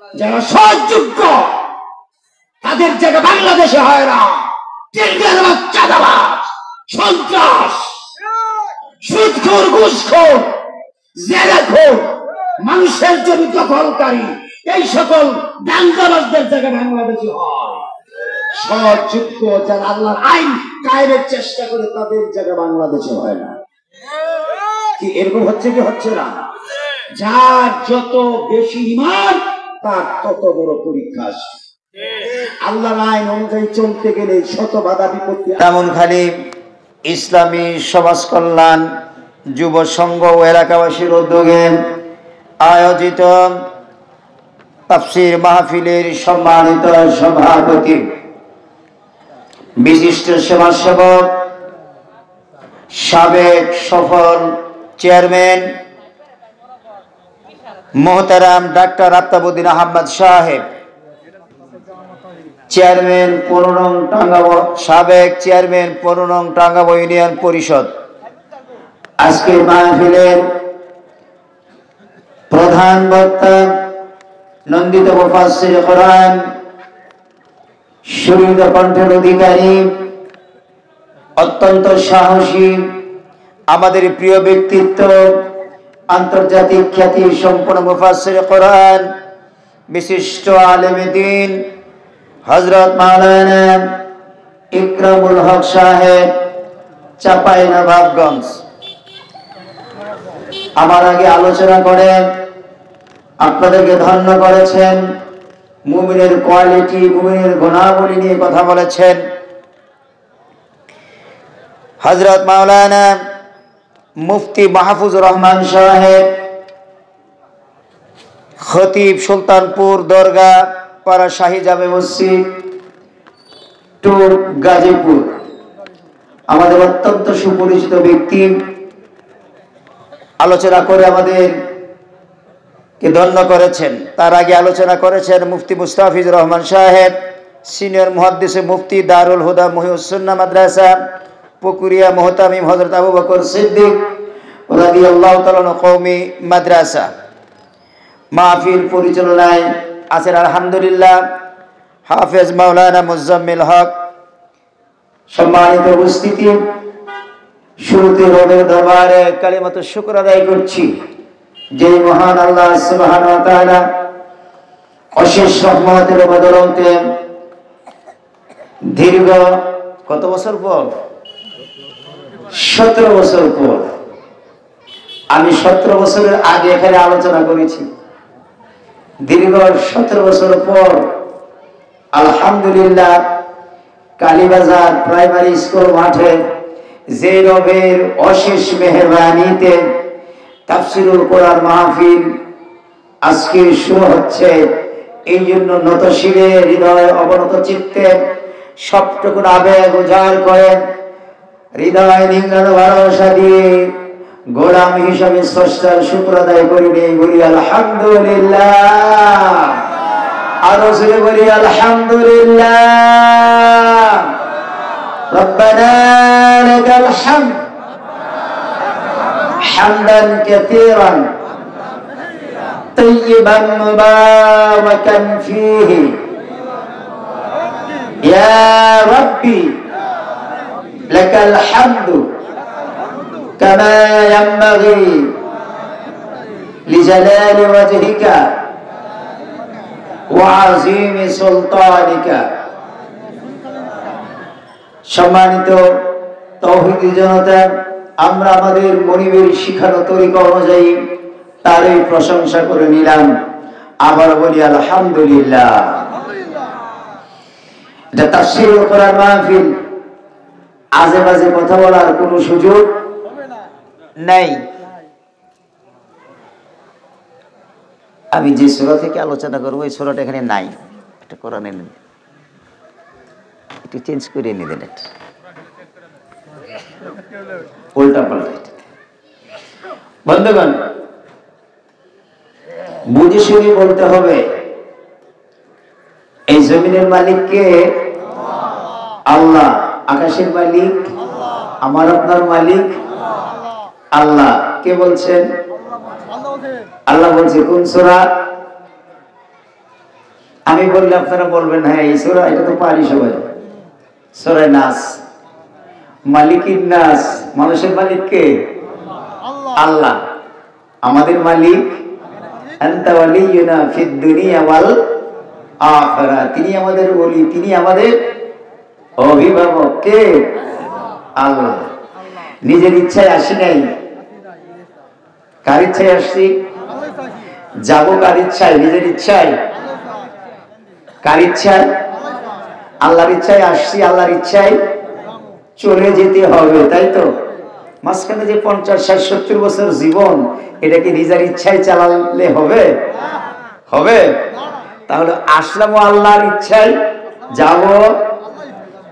যারা সহযোগ্য তাদের জায়গা বাংলাদেশে হয় না। চাঁদাবাজ, সন্ত্রাস, সুদখোর, ঘুষখোর, জেলাখোর, মানুষের জমি দখলকারী, এই সকল দাঙ্গাবাজদের জায়গা বাংলাদেশে হয়। সহযোগ্য যারা আল্লাহর আইন কায়েমের চেষ্টা করে তাদের জায়গা বাংলাদেশে হয় না। কি এরকম হচ্ছে কি হচ্ছে না? যার যত বেশি ঈমান তার তত বড় পরীক্ষা আসবে। আল্লাহর আইন অনুযায়ী চলতে গেলে শত বাধা বিপত্তি। ব্রাহ্মণখালী ইসলামী সমাজ কল্যাণ যুব সংঘ ও এলাকাবাসীর উদ্যোগে আয়োজিত তাফসীর মাহফিলের সম্মানিত সভাপতি, বিশিষ্ট সমাজসেবক, সাবেক সফল চেয়ারম্যান মোহতারাম ডাক্তার আফতাবউদ্দিন আহমদ সাহেব, চেয়ারম্যান 15 নং টাঙ্গাবো, সাবেক চেয়ারম্যান 15 নং টাঙ্গাবো ইউনিয়ন পরিষদ, আজকের মাহফিলের প্রধান বক্তা নন্দিত মুফাসসির কোরআন, সুরিত কণ্ঠের অধিকারী, অত্যন্ত সাহসী, আমাদের প্রিয় ব্যক্তিত্ব, আন্তর্জাতিক খ্যাতি সম্পন্ন মুফাসসির কোরআন, বিশিষ্ট আলেমে দ্বীন হযরত মাওলানা ইকরামুল হক সাহেব, চাঁপাইনবাবগঞ্জ। আমার আগে আলোচনা করে আপনাদেরকে ধন্য করেছেন, মুমিনের কোয়ালিটি, মুমিনের গুণাবলী নিয়ে কথা বলেছেন হযরত মাওলানা মুফতি মাহফুজুর রহমান সাহেব, খতিব সুলতানপুর দরগা পাড়া শাহী জামে মসজিদ টু গাজীপুর, আমাদের অত্যন্ত সুপরিচিত ব্যক্তি, আলোচনা করে আমাদেরকে ধন্য করেছেন। তার আগে আলোচনা করেছেন মুফতি মুস্তাফিজুর রহমান সাহেব, সিনিয়র মুহাদ্দিস মুফতি দারুল হুদা মুহিউস সুন্নাহ মাদ্রাসা পুকুরিয়া মুহতামিম হযরত আবু বকর সিদ্দিক রাদিয়াল্লাহু তাআলা কওমি মাদ্রাসা। মাহফিল পরিচালনায় আছেন আলহামদুলিল্লাহ হাফেজ মাওলানা মুজাম্মিল হক। সম্মানিত উপস্থিতি, শুরুতে রবের দরবারে কালিমাতুশ শুকর আদায় করছি যে মহান আল্লাহ সুবহানাহু ওয়া তাআলা অশেষ রহমতের বদৌলতে দীর্ঘ কত বছর পর, 17 বছর পর, আমি 17 বছরের আগে এখানে আলোচনা করেছি, দীর্ঘ 17 বছর পর আলহামদুলিল্লাহ কালীবাজার প্রাইমারি স্কুল মাঠে যে রবের অশেষ মেহেরবানিতে তাফসীরুল কোরআন মাহফিল আজকে শুরু হচ্ছে, এই জন্য নত শিরে হৃদয় অবনত চিত্তে সবটুকুন আবেগ উজাড় করে হৃদয় নিংড়ানো ভালোবাসা দিয়ে গোলাম হিসাবে স্রষ্টার শুকর আদায় করি নেই, বলি আলহামদুলিল্লাহ। আরো জোরে বলি আলহামদুলিল্লাহ। রব্বানা লাকাল হামদ হামদান কাসীরান তাইয়িবান মুবারাকান ফীহি ইয়া রাব্বি লাকাল হামদু কামা ইয়ানবাগি লিজালালি ওয়াজহিকা ওয়া আযীমি সুলতানিকা। সম্মানিত তাওহীদি জনতা, আমরা আমাদের মনিবের শিখানো তরিকা অনুযায়ী তারই প্রশংসা করে নিলাম, আবার বলি আলহামদুলিল্লাহ। এটা তাফসীরুল কোরআন মাহফিল, আজে বাজে কথা বলার কোনো সুযোগ নাই। আমি যে সূরা থেকে আলোচনা করবো এই সূরাটা এখানে নাই, এটা কোরআনে নেই, একটু চেঞ্জ করে নিলেন, এটা উল্টা পাল্টা। বন্ধুগণ, বুঝে শুনে বলতে হবে, এই জমিনের মালিক কে? আল্লাহ। আকাশের মালিক? আমার আপনার মালিক আল্লাহ। কে বলছেন? আল্লাহ বলছে। কোন সূরা? আমি বললে আপনারা বলবেন হ্যাঁ এই সূরা এটা তো পারি সবাই। সূরা নাস, মালিকিন নাস, মানুষের মালিক কে? আল্লাহ। আমাদের মালিক আনতা ওয়ালিয়ুনা ফিদ দুনিয়া ওয়াল আখিরাহ, তিনি আমাদের ওলি, তিনি আমাদের অভিভাবক। কে? আল্লাহ। নিজের ইচ্ছায় আসি নাই, কার ইচ্ছায় আসছি? যাবো কার ইচ্ছায়? নিজের ইচ্ছায়? কার ইচ্ছায়? আল্লাহর ইচ্ছায় আসছি, আল্লাহর ইচ্ছায় চলে যেতে হবে, তাই তো? মাঝখানে যে 50, 60, 70 বছর জীবন, এটা কি নিজের ইচ্ছায় চালালে হবে? হবে? তাহলে আসলাম আল্লাহর ইচ্ছায়, যাব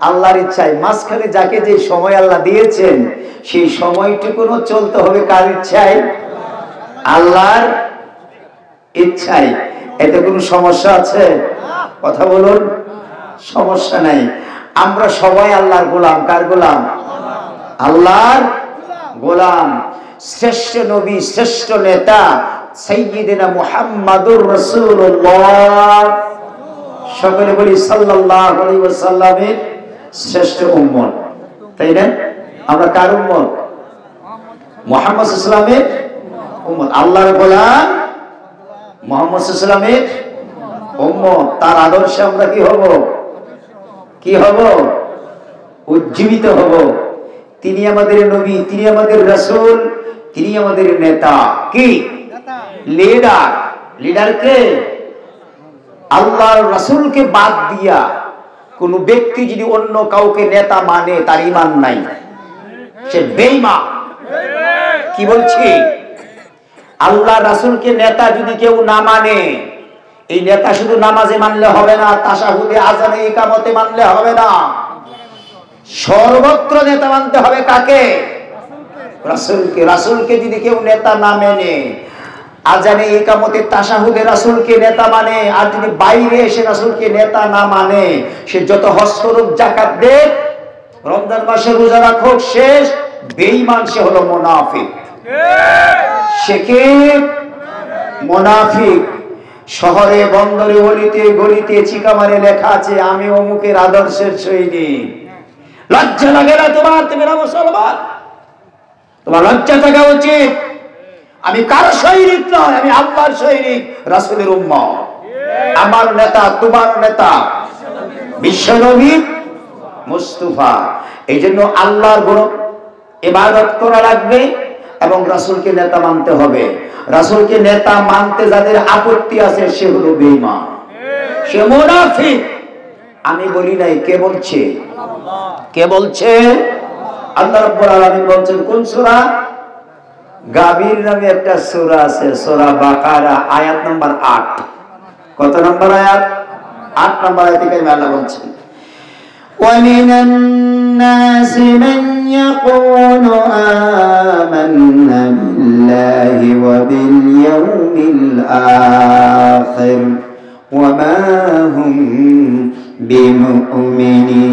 আল্লাহর ইচ্ছায়। মাঝখানে যাকে যে সময় আল্লাহ দিয়েছেন সেই সময়টুকুনো চলতে হবে কার ইচ্ছায়? আল্লাহর ইচ্ছায়। এতে কোনো সমস্যা আছে? কথা বলুন। সমস্যা নাই। আমরা সবাই আল্লাহর গোলাম। কার গোলাম? আল্লাহর গোলাম। শ্রেষ্ঠ নবী, শ্রেষ্ঠ নেতা সাইয়্যিদিনা মুহাম্মাদুর রাসূলুল্লাহ, সকলে বলি সাল্লাল্লাহু আলাইহি ওয়াসাল্লামের শ্রেষ্ঠ উম্মত, তাই না? আমরা কার উম্মত? মুহাম্মদ সাল্লাল্লাহু আলাইহি ওয়াসাল্লামের উম্মত। আল্লাহর গোলাম, মুহাম্মদ সাল্লাল্লাহু আলাইহি ওয়াসাল্লামের উম্মত। তার আদর্শে আমরা কি হব? কি হব? উজ্জীবিত হব। তিনি আমাদের নবী, তিনি আমাদের রাসূল, তিনি আমাদের নেতা। কি? লিডার। লিডার কে? আল্লাহর রাসূলকে বাদ দিয়া কোন ব্যক্তি যদি অন্য কাউকে নেতা মানে তার ঈমান নাই, সে বেঈমান। কি বলছি? আল্লাহ রাসূলকে নেতা যদি কেউ না মানে, এই নেতা শুধু নামাজে মানলে হবে না, তাশাহুদে, আযানে, ইকামতে মানলে হবে না, সর্বত্র নেতা মানতে হবে। কাকে? রাসূলকে। রাসূলকে যদি কেউ নেতা না মেনে, আযানে, ইকামতে, তাশাহুদে রাসূলকে নেতা মানে, আর যদি বাইরে এসে রাসূলকে নেতা না মানে, সে যত হজ করুক, যাকাত দেখ, রমজান মাসে রোজা রাখুক, শেষ বেঈমান, সে হলো মুনাফিক। সে কি? মুনাফিক। শহরে, বন্দরে, অলিতে গলিতে চিকামারে লেখা আছে আমি অমুকের আদর্শের সৈনিক। লজ্জা লাগে না তোমার? তুমি না মুসলমান? তোমার লজ্জা থাকা উচিত। আমি কারো সৈনিক নয়, আমি আল্লাহর সৈনিক, রাসূলের উম্মত। আমার নেতা, তোমার নেতা বিশ্বনবী মুস্তাফা। এই জন্য আল্লাহর গুণ ইবাদত করা লাগবে এবং রাসূলকে নেতা মানতে হবে। রাসূলকে নেতা মানতে যাদের আপত্তি আছে সে হলো বেঈমান, সে মুনাফিক। আমি বলি নাই, কে বলছে? কে বলছে? আল্লাহ রাব্বুল আলামিন বলছেন। কোন সূরা? গাভীর নামে একটা সূরা আছে, সূরা বাকারা, আয়াত নাম্বার 8। কত নম্বর আয়াত? 8 নম্বর আয়াতে আল্লাহ বলছেন, وَمِنَ النَّاسِ مَن يَقُولُ آمَنَّا بِاللَّهِ وَبِالْيَوْمِ الْآخِرِ وَمَا هُمْ بِمُؤْمِنِينَ।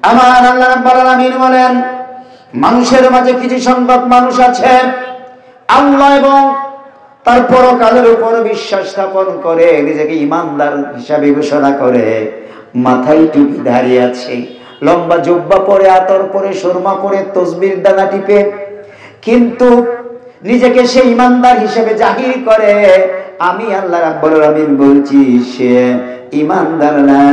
আমার আল্লাহ রাব্বুল আলামিন বলেন, মানুষের মাঝে কিছু সংখ্যক মানুষ আছে আল্লাহ এবং তার পরকালের উপর বিশ্বাস স্থাপন করে, নিজেকে ঈমানদার হিসাবে ঘোষণা করে, মাথায় টুপি দাঁড়িয়ে আছে, লম্বা জুব্বা পরে, আতর পরে, সুরমা পরে, তসবির দানা টিপে, কিন্তু নিজেকে সে ঈমানদার হিসেবে জাহির করে। আমি আল্লাহ রাব্বুল আলামিন বলছি সে ঈমানদার না।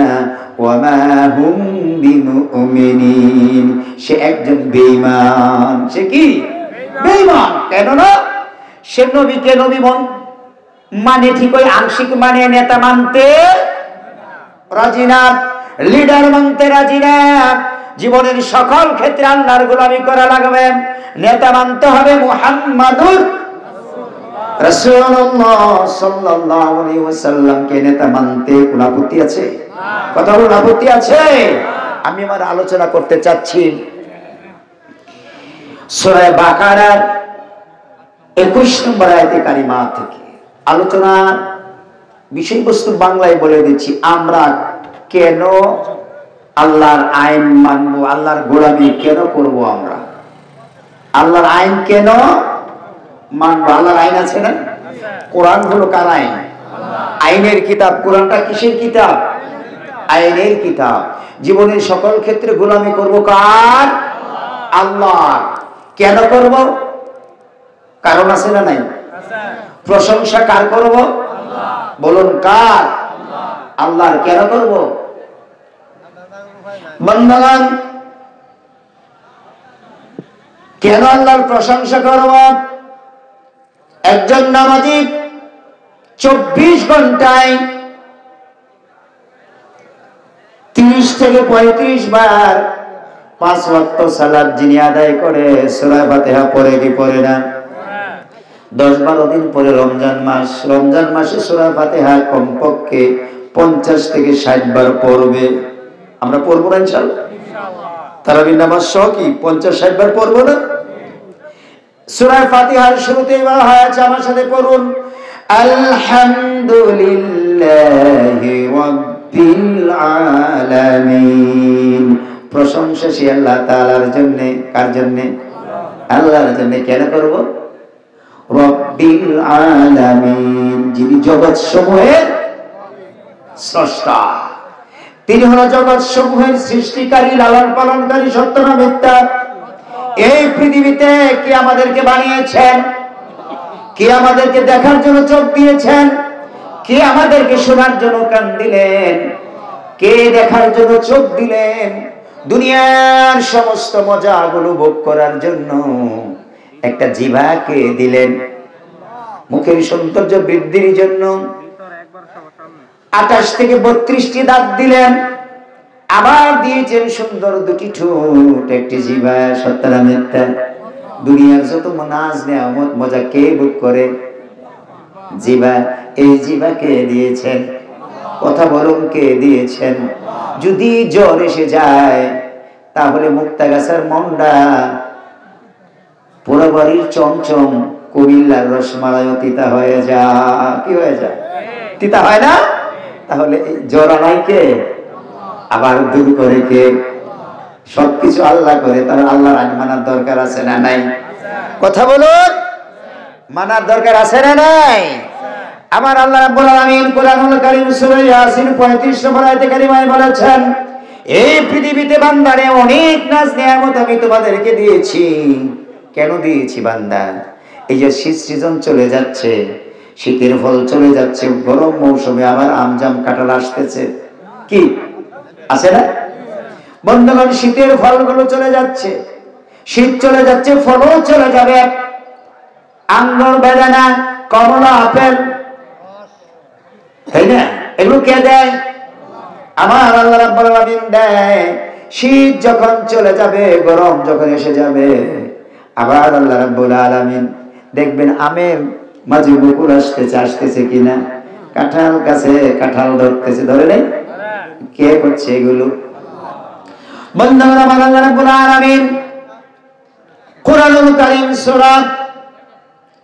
ওয়ামা হুম বিমুমিনিন, সে একজন বেঈমান। সে কি? বেঈমান। কেন না? সে নবীকে নবী মানে ঠিকই, আংশিক মানে, নেতা মানতে রাজি না, লিডার মানতে রাজি না। জীবনের সকল ক্ষেত্রে আল্লাহর গোলামি করা লাগবে। নেতা মানতে হবে মুহাম্মাদুর রাসূলুল্লাহ সাল্লাল্লাহু আলাইহি ওয়াসাল্লামকে। নেতা মানতে কোনো আপত্তি আছে? কথা বলুন, আপত্তি আছে? আমি আমার আলোচনা করতে চাচ্ছি সূরা বাকারার 21 নম্বর আয়াতে কারিমা থেকে। আলোচনা বিষয়বস্তু বাংলায় বলে দিচ্ছি। আমরা কেন আল্লাহর আইন মানব? আল্লাহর গোলামি কেন করব? আমরা আল্লাহর আইন কেন মানব? আল্লাহর আইন আছে না? কোরআন হলো কার আইন? আইনের কিতাব। কোরআনটা কিসের কিতাব? আইনের কিতাব। জীবনের সকল ক্ষেত্রে গোলামি করব কার? আল্লাহ। কেন করব? কারণ আছে না নাই? প্রশংসা কার করব? বলুন কার? আল্লাহর। কেন করব? বন্ধুগণ, কেন আল্লাহর প্রশংসা করব? একজন নামাজি 24 ঘন্টায় 30 থেকে 35 বার 5 ওয়াক্ত সালাত যিনি আদায় করে, সূরা ফাতিহা পড়ে কি পড়ে না? 10-12 দিন পরে রমজান মাস, রমজান মাসে সূরা ফাতিহা কমপক্ষে 50 থেকে 60 বার পড়বে। আমরা পড়বো না ইনশাআল্লাহ? তারাবির নামাজ সহ কি 50-60 বার পড়বো না? সূরা ফাতিহার শুরুতেই বলা হয়েছে, আমার সাথে পড়ুন, আলহামদুলিল্লাহি রাব্বিল আলামিন। প্রশংসা সে আল্লাহ তাআলার জন্য। কার জন্য? আল্লাহর জন্য। কেন করব? রব্বিল আলামিন, যিনি জগৎ সমূহের স্রষ্টা। তিনি হলো জগৎ সমূহের সৃষ্টিকারী, লালন পালনকারী। সত্য না মিথ্যা? এই পৃথিবীতে কে আমাদেরকে বানিয়েছেন? কে আমাদেরকে দেখার জন্য চোখ দিয়েছেন? কে আমাদেরকে শোনার জন্য কান দিলেন? কে দেখার জন্য চোখ দিলেন? দুনিয়ার সমস্ত মজাগুলো ভোগ করার জন্য একটা জিহ্বাকে দিলেন, মুখের সৌন্দর্য বৃদ্ধির জন্য 28 থেকে 32টি দাঁত দিলেন, আবার দিয়েছেন সুন্দর 2টি ঠোঁট, একটি জিহ্বা। সত্য না মিথ্যা? দুনিয়ার যত নাজ নেয়ামত মজা কে ভোগ করে? জিহ্বা। এই জিহ্বাকে দিয়েছেন। কথা বলুন, কে দিয়েছেন? যদি জ্বর এসে যায় তাহলে মুক্তাগাছার মন্ডা, পোড়াবাড়ির চমচম, কুমিল্লার রসমালাই তিতা হয়ে যায়। কি হয়ে যায়? তিতা হয় না? তাহলে জ্বর আনাই কে? আবার দূর করে কে? সবকিছু আল্লাহ করে। তার আল্লাহর আইন মানার দরকার আছে না নাই? কথা বলুন, মানার দরকার আছে না নাই? আমার আল্লাহ রাব্বুল আলামিন কোরআনুল কারীম সূরা ইয়াসিন 35 নম্বর আয়াতে কারিমায় বলেছেন, এই পৃথিবীতে বান্দারে অনেক নাজ নিয়ামত আমি তোমাদেরকে দিয়েছি। কেন দিয়েছি বান্দা? এই যে শীত সিজন চলে যাচ্ছে, শীতের ফল চলে যাচ্ছে, গরম মৌসুমে আবার আমজাম কাঁঠাল আসতেছে। কি আছে না বন্ধুগণ? শীতের ফলগুলো চলে যাচ্ছে, শীত চলে যাচ্ছে, ফলও চলে যাবে। আঙ্গুর, বেদানা, কমলা, আপেল, তাই না? এগুলো কে দেয়? আমার আল্লাহ রাব্বুল আলামিন দেয়। শীত যখন চলে যাবে, গরম যখন এসে যাবে, আবার আল্লাহ রাব্বুল আলামিন দেখবেন আমের মাঝে মুকুল আসতেছে কিনা, কাঁঠাল গাছে কাঁঠাল ধরতেছে, ধরে নেই? কে করছে এগুলো? বন্ধুরা, আমার আল্লাহ রাব্বুল আলামিন কোরআনুল কারীম সূরা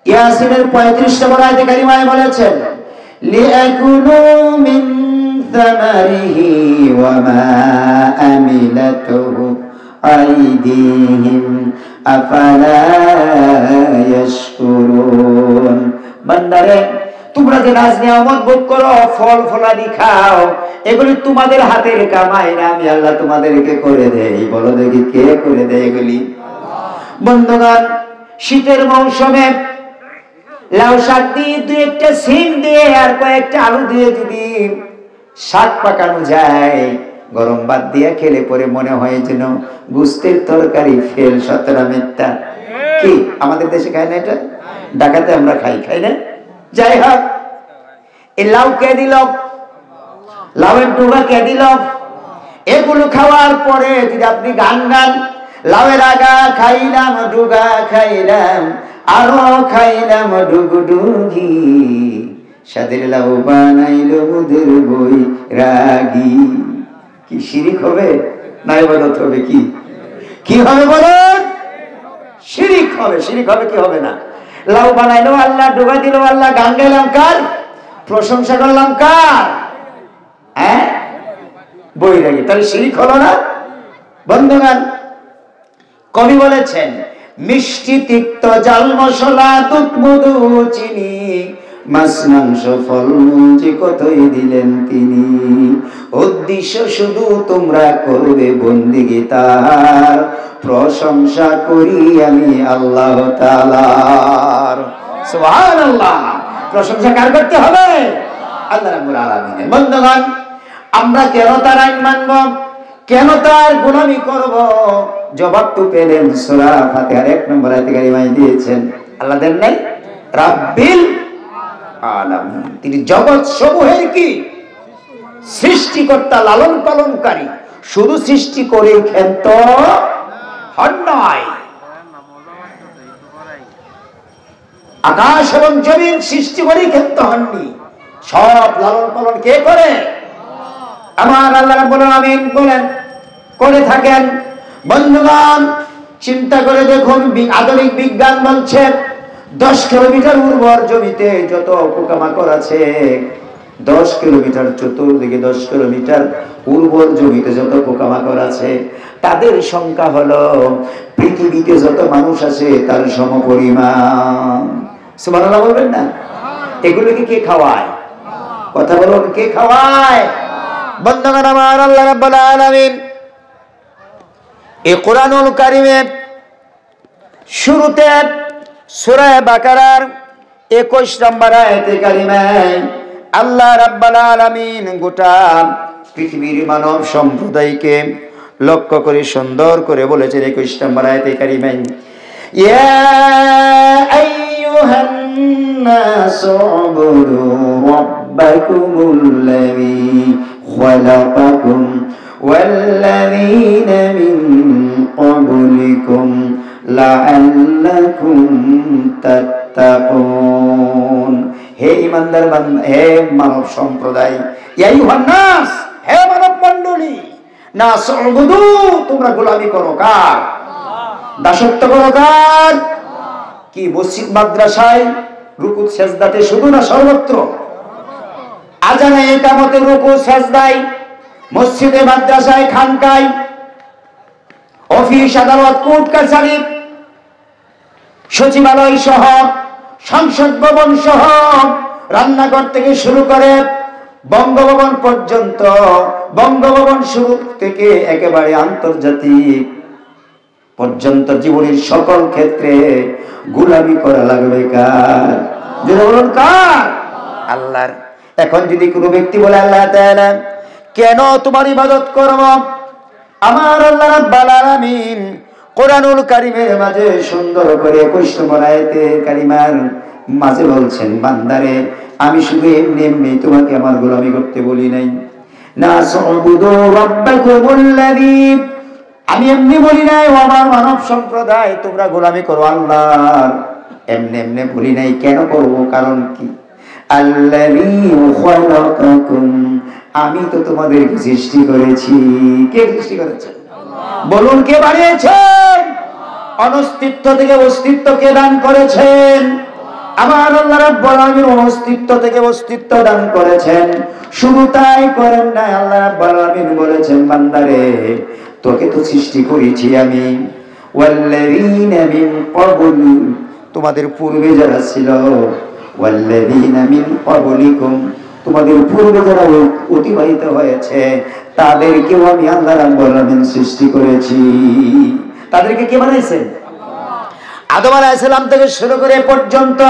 ইয়াসিনের 35 নম্বর আয়াতে কারিমায় বলেছেন, লিয়াকুলু মিন সামারিহি ওয়া মা আমিলাতুহু আইদিহিম আফালা ইয়াশকুরুন। বান্দারে, তোমরা যে নাজ নিয়ামত ভোগ করো, ফল ফলাদি খাও, এগুলি তোমাদের হাতের কামাই না, আমি আল্লাহ তোমাদেরকে করে দেই। বলো দেখি, কে করে দেয় এগুলি? বন্ধুগণ, শীতের মৌসুমে লাউ শাক দিয়ে, 2-1টা সিম দিয়ে আর কয়েকটা আলু দিয়ে যদি শাক পাকানো যায়, গরম ভাত দিয়ে খেলে পরে মনে হয় যেন গুস্তের তরকারি ফেল। সত্য না মিথ্যা? কি আমাদের দেশে খায় না এটা? ঢাকাতে আমরা খাই না? যাই হোক, এই লাউ কে দিল? লাউয়ের ডুবা কে দিল? এগুলো খাওয়ার পরে যদি আপনি গান গান, লাউয়ের আগা খাইলাম, ডুগা খাইলাম, আরো খাইলাম ডুগডুগি, সাদের লাউ বানাইলো মুদের বই রাগি। কি শিরিক হবে না ইবাদত হবে? কি হবে বলুন? শিরিক হবে। শিরিক হবে, কি হবে না? লাউ বানাইলো আল্লাহ, ডুগা দিল আল্লাহ, গান গাইলাম কার? প্রশংসা করলাম কার? হ্যাঁ, বৈরাগী। তাহলে শিরিক হলো না? বন্ধুগণ, কবি বলেছেন, মিষ্টি তিক্ত জাল মশলা দুধ মধু চিনি মাছ মাংস ফল মূল যে কতই দিলেন তিনি, উদ্দেশ্য শুধু তোমরা করবে বন্দেগী তার, প্রশংসা করি আমি আল্লাহ তাআলার। সুবহানাল্লাহ। প্রশংসা কার করতে হবে? আল্লাহ রাব্বুল আলামিনের। বন্ধুগণ, আমরা কেন তার আইন মানব, কেন তার গোলামি করব? জবাব তো পেলেন সূরা ফাতিহার 1 নম্বর আয়াতে কারিমায় দিয়েছেন। আল্লাহ দেন নাই রাব্বিল আলামিন, তিনি জগৎ সমূহের কি সৃষ্টিকর্তা, লালন পালনকারী। শুধু সৃষ্টি করে ক্ষান্ত হন নাই, আকাশ এবং জমিন সৃষ্টি করে ক্ষান্ত হননি, সব লালন পালন কে করে? আমার আল্লাহ রাব্বুল আলামিন বলেন করে থাকেন। বন্ধুগণ, চিন্তা করে দেখুন, আধুনিক বিজ্ঞান বলছে 10 কিলোমিটার উর্বর জমিতে যত পোকামাকড় আছে, 10 কিলোমিটার চতুর্দিকে 10 কিলোমিটার উর্বর জমিতে যত পোকামাকড় আছে, তাদের সংখ্যা হলো পৃথিবীতে যত মানুষ আছে তার সমপরিমাণ। সুবহানাল্লাহ বলবেন না? এগুলোকে কে খাওয়ায়? কথা বলুন, কে খাওয়ায়? বন্ধুগণ আমার, আল্লাহ রাব্বুল আলামিন এই কোরআনুল কারীমে শুরুতে সূরা বাকারার 21 নম্বর আয়াতে কারিমায় আল্লাহ রাব্বুল আলামিন গোটা পৃথিবীর মানব সম্প্রদায়কে লক্ষ্য করে সুন্দর করে বলেছেন 21 নম্বর আয়াতে কারিমায়, ইয়া আইয়ুহান নাসু উবুদু রাব্বাকুমুল্লাযী খালাকাকুম ওয়াল্লাযীনা মিন ক্বাবলিকুম লাআল্লাকুম তাত্তাকুন। হে ঈমানদার বান্দা, হে মানব সম্প্রদায়, ইয়া আইয়ুহান নাস, হে মানব মণ্ডলী, নাস উবুদু, তোমরা গোলামি করো কার? দাসত্ব করো কার? কি মসজিদ মাদ্রাসায় রুকু সেজদাতে শুধু না সর্বত্র? আজানে ইকামতে রুকু সেজদায়, মসজিদে মাদ্রাসায় খানকায়, অফিস আদালত কোর্ট কাছারি সচিবালয় সহ সংসদ ভবন সহ রান্নাঘর থেকে শুরু করে বঙ্গভবন পর্যন্ত, বঙ্গভবন শুরু থেকে একেবারে আন্তর্জাতিক পর্যন্ত জীবনের সকল ক্ষেত্রে গোলামি করা লাগবে কার? যদি বলুন কার? আল্লাহর। এখন যদি কোনো ব্যক্তি বলে আল্লাহ তাআলা কেন তোমার ইবাদত করব, আমার আল্লাহ রাব্বুল আলামিন কোরআনুল কারীমের মাঝে সুন্দর করে 21 নম্বর আয়াতে কারিমার মাঝে বলছেন, বান্দারে আমি শুধু এমনি এমনি তোমাকে আমার গোলামি করতে বলি নাই। নাসউবুদু রাব্বাকুমুল্লাযী, আমি এমনি বলি নাই ও আমার মানব সম্প্রদায় তোমরা গোলামি করো আল্লাহর, এমনি এমনি বলি নাই। কেন করব? কারণ কি? আল্লাযী খালাকাকুম, আমি তো তোমাদেরকে সৃষ্টি করেছি। কে সৃষ্টি করেছেন? বলুন, কে বানিয়েছেন? অনস্তিত্ব থেকে অস্তিত্বকে দান করেছেন। আমার আল্লাহ রাব্বুল আলামিন অস্তিত্ব থেকে অস্তিত্ব দান করেছেন। শুধু তাই করেন না, আল্লাহ রাব্বুল আলামিন বলেছেন, বান্দারে তোকে তো সৃষ্টি করেছি আমি, ওয়াল্লাযীনা মিন ক্বাবলি, তোমাদের পূর্বে যারা ছিল, ওয়াল্লাযীনা মিন ক্বাবলিকুম, তোমাদের পূর্বে যারা অতিবাহিত হয়েছে তাদেরকেও আমি আল্লাহ রাব্বুল আলামিন সৃষ্টি করেছি। তাদেরকে কে বানাইছেন? আদম আলাইহিস সালাম থেকে শুরু করে পর্যন্ত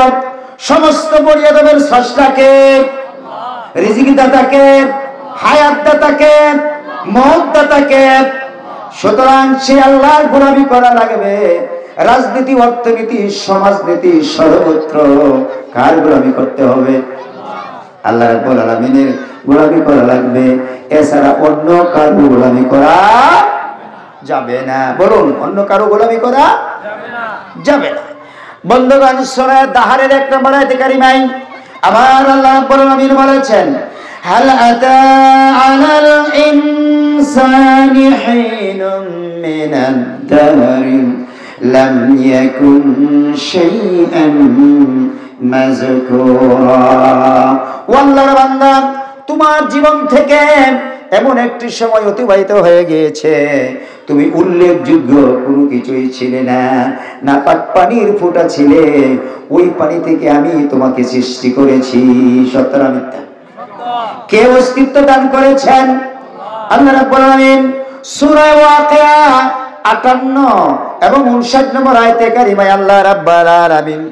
সমস্ত বনি আদমের স্রষ্টাকে, রিজিক দাতাকে, হায়াত দাতাকে, মওত দাতাকে। সুতরাং সে আল্লাহর গোলামি করা লাগবে। রাজনীতি, অর্থনীতি, সমাজনীতি সর্বত্র কার গোলামি করতে হবে? আল্লাহ রাব্বুল আলামিনের গোলামি করা লাগবে। এছাড়া অন্য কারো গোলামি করা যাবে না। বলুন, অন্য কারো গোলামি করা যাবে না। বন্ধুগণ, সূরা দাহরের 1 নম্বর আয়াতে কারিমায় আমার আল্লাহ রাব্বুল আলামিন বলেছেন, হাল আতা আলাল ইনসানি হিনুম মিনাদ দাহরি লাম ইয়াকুন শাইআন মাযকুরা। আল্লাহর বান্দা, তোমার জীবন থেকে এমন একটি সময় অতিবাহিত হয়ে গিয়েছে তুমি উল্লেখযোগ্য কোনো কিছুই ছিলে না, নাপাক পানির ফোঁটা ছিলে, ওই পানি থেকে আমি তোমাকে সৃষ্টি করেছি। সত্য না মিথ্যা? কে অস্তিত্ব দান করেছেন? আল্লাহ রাব্বুল আলামিন সূরা ওয়াকিয়া 58 এবং 59 নম্বর আয়াতে কারিমায় আল্লাহ রাব্বুল আলামিন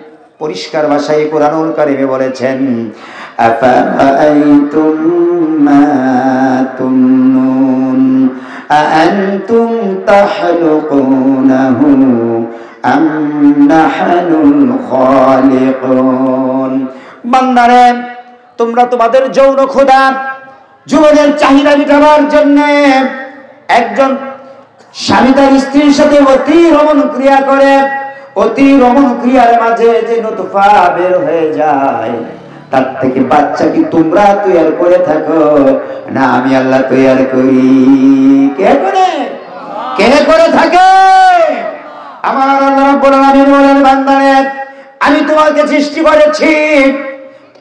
পরিষ্কার ভাষায় কোরআনুল কারীমে বলেছেন, আফারাআইতুম মা তুমনুন আআনতুম তাহলুকুনাহু আম নাহনুল খালিকুন। বান্দারে, তোমরা তোমাদের যৌন ক্ষুধা, যুবকের চাহিদা মেটাবার জন্য একজন স্বামী তার স্ত্রীর সাথে অতি রমণ ক্রিয়া করে, অতি রমণ ক্রিয়ার মাঝে যে নতুফা বের হয়ে যায়, তার থেকে বাচ্চা কি তোমরা তৈরি করে থাকো না আমি আল্লাহ তৈরি করি? কে করে? কে করে থাকে? আমার আল্লাহ রাব্বুল আলামিন বলেন, বান্দারে আমি তোমাকে সৃষ্টি করেছি,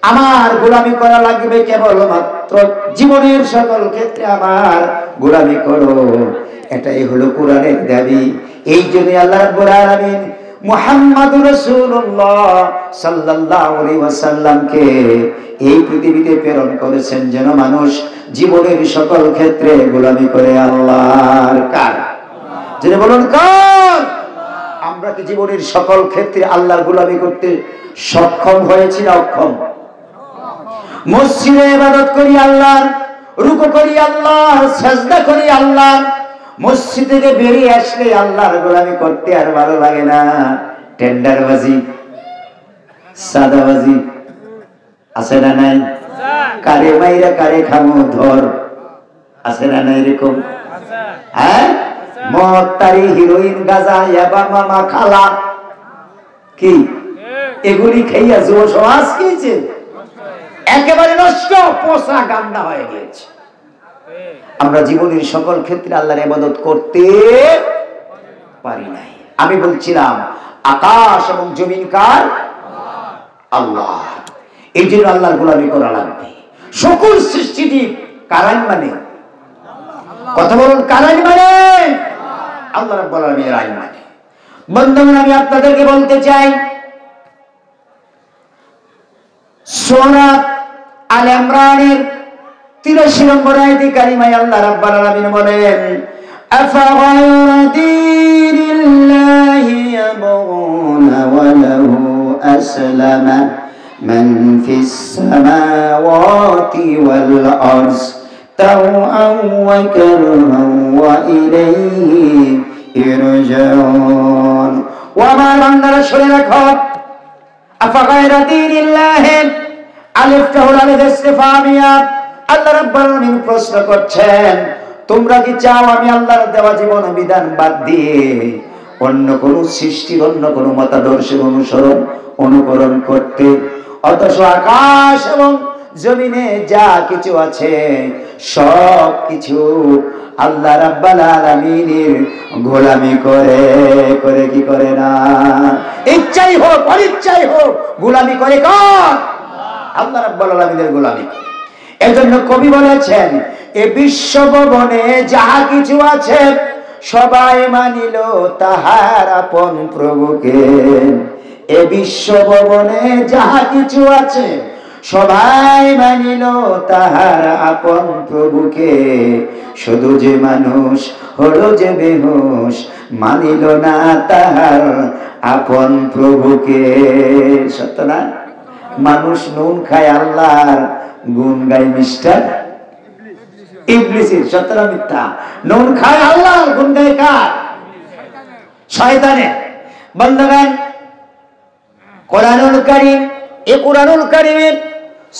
আমার গোলামি করা লাগবে কেবলমাত্র জীবনের সকল ক্ষেত্রে আমার গোলামি করো। এটাই হলো কোরআনের দাবি। এই জন্য আল্লাহ রাব্বুল আলামিন মুহাম্মাদুর রাসূলুল্লাহ সাল্লাল্লাহু আলাইহি ওয়াসাল্লামকে এই পৃথিবীতে প্রেরণ করেছেন যেন মানুষ জীবনের সকল ক্ষেত্রে গোলামি করে আল্লাহর। কার? যিনি বলুন কার? আমরা কি জীবনের সকল ক্ষেত্রে আল্লাহর গোলামি করতে সক্ষম হয়েছি না অক্ষম? মসজিদে ইবাদত করি আল্লাহর, রুকু করি আল্লাহর, সাজদা করি আল্লাহর, মসজিদ থেকে বেরিয়ে আসলে আল্লাহর গোলামি করতে আর ভালো লাগে না। টেন্ডারবাজি, সাদাবাজি আছে না নাই? কারে মাইরা কারে খামো ধর, আছে না নাই এরকম? হ্যাঁ, মদ, তারি, হিরোইন, গাঁজা, ইয়াবা, মামা, খালা, কি এগুলি খাইয়া যুব সমাজ খেয়েছে, একেবারে নষ্ট, পচা গান্ডা হয়ে গিয়েছে। আমরা জীবনের সকল ক্ষেত্রে আল্লাহর ইবাদত করতে পারি নাই। আমি বলছিলাম আকাশ এবং জমিন কার? আল্লাহ। এই জন্য আল্লাহর গোলামি করা লাগবে। সকল সৃষ্টিটি কারাই মানে, কথা বলুন, কারাই মানে আল্লাহ রাব্বুল আলামিনের আইন মানে। বন্ধুগণ, আমি আপনাদেরকে বলতে চাই, সূরা আল ইমরানের 83 নম্বর আয়াতে কারিমায় আল্লাহ রাব্বুল আলামিন বলেন, আফাগায়রা দীনিল্লাহি ইয়াবগুনা ওয়া লাহু আসলামা মান ফিস সামাওয়াতি ওয়াল আরদ তাওআন ওয়া কারহান ওয়া ইলাইহি ইরজাউন। ওয়া আমার বান্দারা শুনে রাখো, আফাগায়রা দীনিল্লাহি, আলিফটা হলো আলিফ ইসতিফামিয়া। আল্লাহ রাব্বুল আলামিন প্রশ্ন করছেন, তোমরা কি চাও আমি আল্লাহর দেওয়া জীবন বিধান বাদ দিয়ে অন্য কোন সৃষ্টির অন্য কোন মতাদর্শের অনুকরণ করতে? অথচ আকাশ এবং জমিনে যা কিছু আছে সব কিছু আল্লাহ রাব্বুল আলামিনের গোলামি করে, করে কি করে না? ইচ্ছাই হোক অনিচ্ছাই হোক গোলামি করে কার? আল্লাহ রাব্বুল আলামিনের গোলামি করে। এজন্য কবি বলেছেন, এ বিশ্ব ভুবনে যাহা কিছু আছে সবাই মানিল তাহার আপন প্রভুকে। এ বিশ্ব ভুবনে যাহা কিছু আছে সবাই মানিল তাহার আপন প্রভুকে। শুধু যে মানুষ হলো যে বেহুশ মানিল না তাহার আপন প্রভুকে। সত্য না? মানুষ নুন খায় আল্লাহর, গুণ গায় মিস্টার ইবলিসের। সত্য না মিথ্যা? নুন খায় আল্লাহর, গুণ গায় কার? শয়তানের। বন্ধুগণ, কোরআনুল কারীম, এই কোরআনুল কারীমের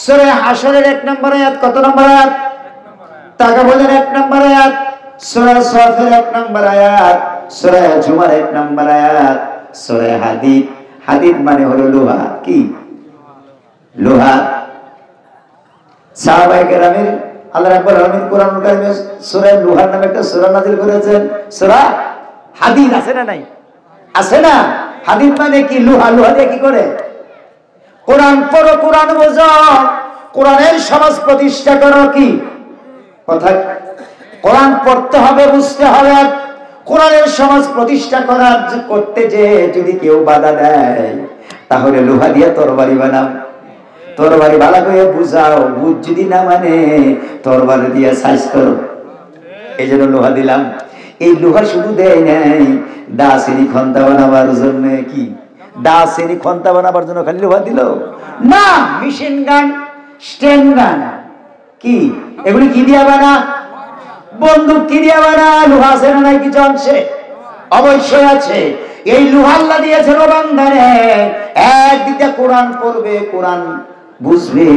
সূরা হাশরের 1 নম্বর আয়াত, কত নম্বর আয়াত? তাকে বলেন 1 নম্বর আয়াত। সূরা সাফের 1 নম্বর আয়াত, সূরা জুমার 1 নম্বর আয়াত, সূরা হাদীদ। হাদীদ মানে হলো লোহা। কি? লোহা। সাহাবায়ে কেরামের আল্লাহ রাব্বুল আলামিন কোরআনুল কারীমে সূরা লোহার নামে একটা সূরা নাযিল করেছেন, সূরা হাদীদ। আছে না নাই? আছে না? হাদীদ মানে কি? লোহা। লোহা দিয়ে কি করে? কোরআন পড়ো, কোরআন বোঝো, কোরআনের সমাজ প্রতিষ্ঠা করো। কি কথা? কোরআন পড়তে হবে, বুঝতে হবে, কোরআনের সমাজ প্রতিষ্ঠা করতে যে যদি কেউ বাধা দেয়, তাহলে লোহা দিয়ে তরবারি বানাও, তরবারি ভালো করে বুঝাও, বুঝ যদি না মানে তরবারি দিয়ে সাইজ করো। এই জন্য লোহা দিলাম। এই লোহা শুধু দেয় নাই দাসিনী খন্তা বানাবার জন্য, কি দাসিনী খন্তা বানাবার জন্য খালি লোহা দিল না, মেশিন গান, স্টেন গান, কি এগুলি কি দিয়া বানা? বন্দুক কি দিয়া বানা? লোহা আছে না নাই কিছু অংশে? অবশ্যই আছে। এই লোহা আল্লাহ দিয়েছে রবান্ধানে। একদিকে কোরআন পড়বে, কোরআন বুঝবে,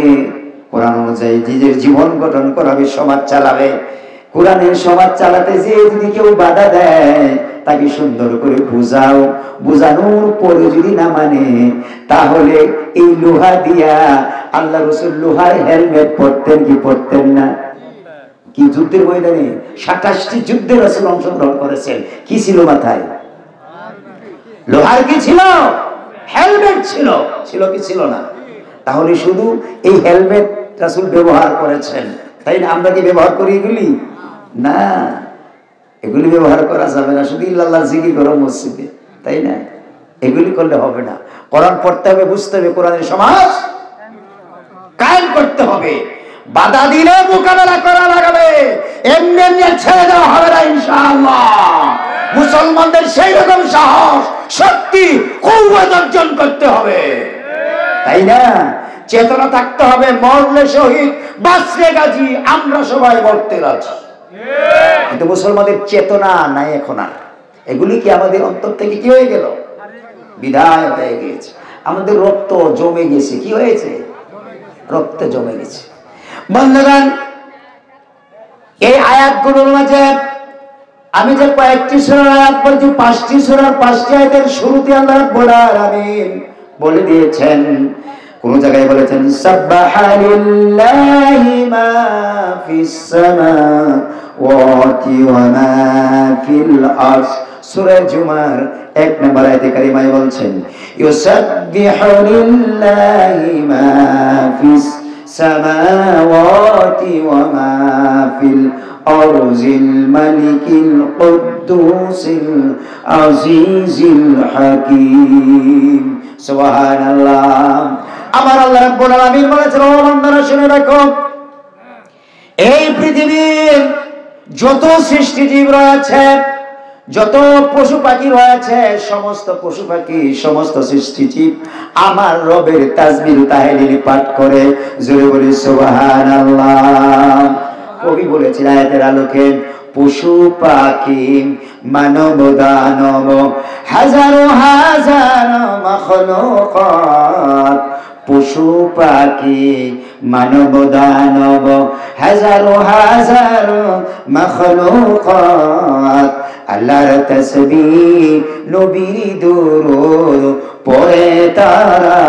কোরআন অনুযায়ী নিজের জীবন গঠন করাবে, সমাজ চালাবে। কোরআনের সমাজ চালাতে যে যদি কেউ বাধা দেয়, তাকে সুন্দর করে বুঝাও, বুঝানোর পরে যদি না মানে, তাহলে এই লোহা দিয়া আল্লাহ রাসূল লোহার হেলমেট পরতেন কি পরতেন না? কি যুদ্ধের ময়দানে 27টি যুদ্ধে রাসূল অংশগ্রহণ করেছেন। কি ছিল মাথায়? লোহার কি ছিল? হেলমেট ছিল। ছিল কি ছিল না? তাহলে শুধু এই হেলমেট রাসূল ব্যবহার করেছেন, তাই না? আমরা কি ব্যবহার করি এগুলি? না, এগুলি ব্যবহার করা যাবে না। শুধু ইল্লাল্লাহ জিকির করো মসজিদে, তাই না? এগুলি করলে হবে না। কোরআন পড়তে হবে, বুঝতে হবে, কোরআনের সমাজ কায়েম করতে হবে। বাধা দিলে মোকাবেলা করা লাগবে, এমনি এমনি ছেড়ে দেওয়া হবে না ইনশাআল্লাহ। মুসলমানদের সেই রকম সাহস, শক্তি, কুওয়াত অর্জন করতে হবে, তাই না? চেতনা থাকতে হবে, মরলে শহীদ, বাঁচলে গাজী, আমরা সবাই মরতে রাজি। কিন্তু মুসলমানদের চেতনা নাই এখন আর। এগুলি কি আমাদের অন্তর থেকে কি হয়ে গেল? বিদায় হয়ে গেছে। আমাদের রক্ত জমে গেছে। কি হয়েছে? রক্ত জমে গেছে। বন্ধুগণ, এই আয়াতগুলোর মাঝে আমি যে কয়েকটি সূরার আয়াত বলছি, 5টি সূরার 5টি আয়াতের শুরুতে আল্লাহ রাব্বুল আলামিন বলে দিয়েছেন, কোন জায়গায় বলেছেন সাব্বাহা লিল্লাহি মা ফিস সামাওয়াতি ওয়া মা ফিল আরদ। সূরা জুমার 1 নম্বর আয়াতে কারিমায় বলছেন ইউসাব্বিহু লিল্লাহি মা ফিস সামাওয়াতি ওয়া মা ফিল আরজিল মালিকিল কুদ্দুসিল আজিজিল হাকীম। সুবহানাল্লাহ। আমার আল্লাহ রাব্বুল আলামিন বলেছেন, ও বান্দারা শুনে রাখো, এই পৃথিবীর যত সৃষ্টিজীব রয়েছে, যত পশু পাখি রয়েছে, সমস্ত পশু পাখি, সমস্ত সৃষ্টিজীব আমার রবের তাসবিহ তাহলিল পাঠ করে। জোরে বলি সুবহানাল্লাহ। কবি বলেছেন আয়াতের আলোকে, পশু পাখি মানব দানব হাজারো হাজার মাখলুকাত। পশু পাখি মানব দানব হাজারো হাজার মাখলুকাত। আল্লাহর তাসবিহ নবীর দুরূদ পড়ে তারা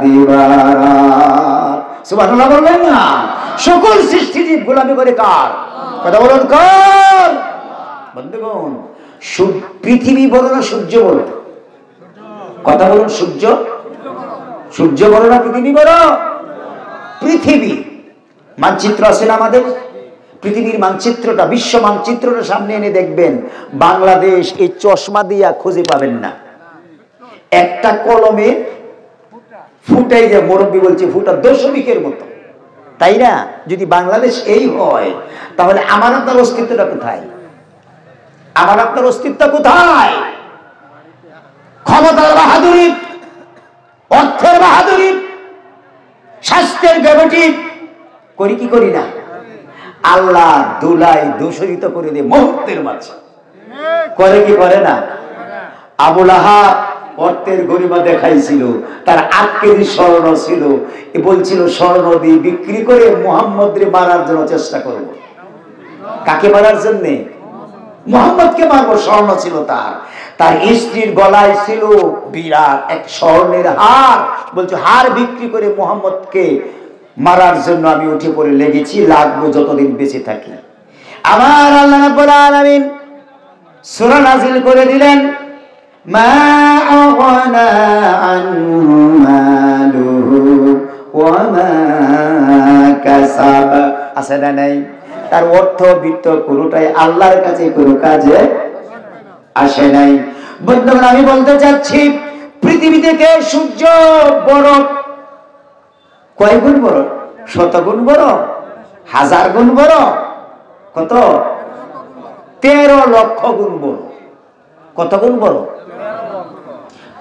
দিবারাত। সুবহানাল্লাহ বলবেন না? সকল সৃষ্টিজীব গোলামি করে কার? কথা বলুন, কার? বন্ধুগণ, পৃথিবী বলো না সূর্য বলো? কথা বলুন, সূর্য সূর্য বলো না পৃথিবী বলো? পৃথিবী মানচিত্র আছে না আমাদের? পৃথিবীর মানচিত্রটা, বিশ্ব মানচিত্রটা সামনে এনে দেখবেন, বাংলাদেশ এই চশমা দিয়া খুঁজে পাবেন না। একটা কলমে ফুটাই যে মুরব্বী বলছে ফুটা দশমিকের মতো, তাই না? যদি বাংলাদেশ এই হয়, তাহলে আমার আপনার অস্তিত্বটা কোথায়? আমার আপনার অস্তিত্ব কোথায়? ক্ষমতার বাহাদুরি, অর্থের বাহাদুরি, স্বাস্থ্যের গ্যাবটি করি কি করি না? আল্লাহ দুলাই দূষিত করে দিয়ে মুহূর্তের মাঝে করে কি করে না? আবু লাহাব অর্থের গরিমা দেখাইছিল, তার 8 কেজি স্বর্ণ ছিল, বলছিল স্বর্ণ দিয়ে বিক্রি করে মুহাম্মদকে মারার জন্য চেষ্টা করব। কাকে মারার জন্য? মুহাম্মদকে মারবো। স্বর্ণ ছিল তার। তার স্ত্রীর গলায় ছিল বিরাট এক স্বর্ণের হার, বলছে হার বিক্রি করে মুহাম্মদকে মারার জন্য আমি উঠে পড়ে লেগেছি, লাগবো যতদিন বেঁচে থাকি। আমার আল্লাহ রাব্বুল আলামিন সূরা নাযিল করে দিলেন, মা আগনা আনহু মালুহু ওয়া মা কাসাব। আছে না নাই? তার অর্থ বিত্ত পুরোটাই আল্লাহর কাছে কোনো কাজে আসে নাই। বন্ধুগণ, আমি বলতে চাচ্ছি পৃথিবী থেকে সূর্য বড় কয় গুণ বড়? 100 গুণ বড়, 1000 গুণ বড়, কত? 13 লক্ষ গুণ বড়। কত গুণ বড়?